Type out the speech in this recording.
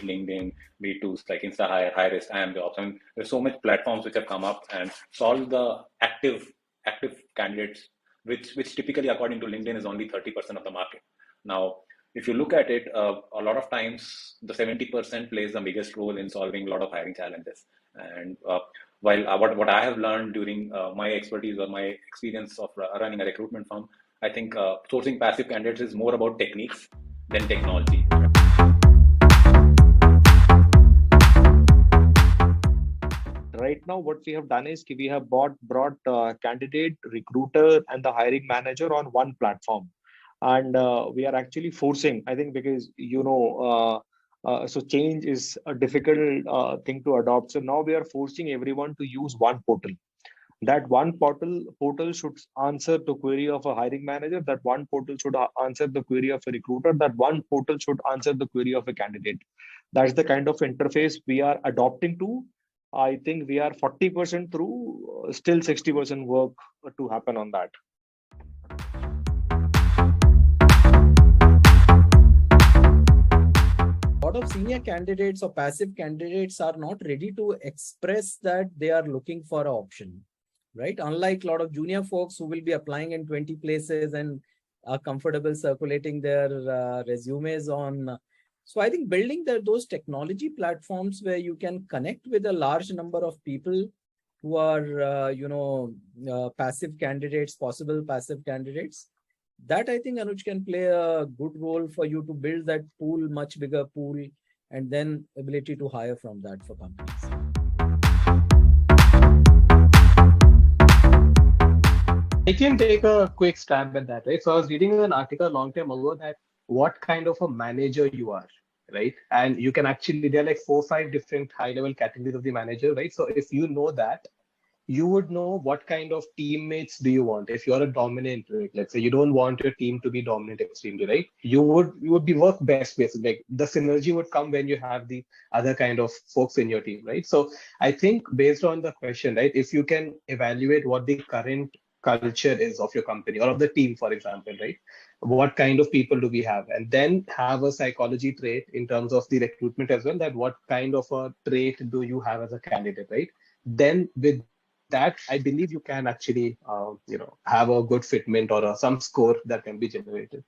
it LinkedIn, be it tools like InstaHire, Hirist, IamJobs. I mean, there's so much platforms which have come up and solve the active candidates, which typically, according to LinkedIn, is only 30% of the market. Now, if you look at it, a lot of times the 70% plays the biggest role in solving a lot of hiring challenges. And while what I have learned during my expertise or my experience of running a recruitment firm, I think sourcing passive candidates is more about techniques than technology. Right now, what we have done is we have brought candidate, recruiter, and the hiring manager on one platform, and we are actually forcing. I think because so change is a difficult thing to adopt. So now we are forcing everyone to use one portal. That one portal should answer the query of a hiring manager. That one portal should answer the query of a recruiter. That one portal should answer the query of a candidate. That's the kind of interface we are adopting to. I think we are 40% through, still 60% work to happen on that. A lot of senior candidates or passive candidates are not ready to express that they are looking for an option, right? Unlike a lot of junior folks who will be applying in 20 places and are comfortable circulating their resumes on. So I think building those technology platforms where you can connect with a large number of people who are, passive candidates, possible passive candidates, that I think, Anuj, can play a good role for you to build that pool, much bigger pool, and then ability to hire from that for companies. I can take a quick stab at that, right? So I was reading an article a long time ago that what kind of a manager you are, right? And you can actually, there are like 4 or 5 different high-level categories of the manager, right? So if you know that, you would know what kind of teammates do you want. If you're a dominant, right? Let's say you don't want your team to be dominant extremely, right? You would be work best basically. Like the synergy would come when you have the other kind of folks in your team, right? So I think based on the question, right, if you can evaluate what the current culture is of your company or of the team, for example, right? What kind of people do we have? And then have a psychology trait in terms of the recruitment as well, that what kind of a trait do you have as a candidate, right? Then with that, I believe you can actually, have a good fitment or some score that can be generated.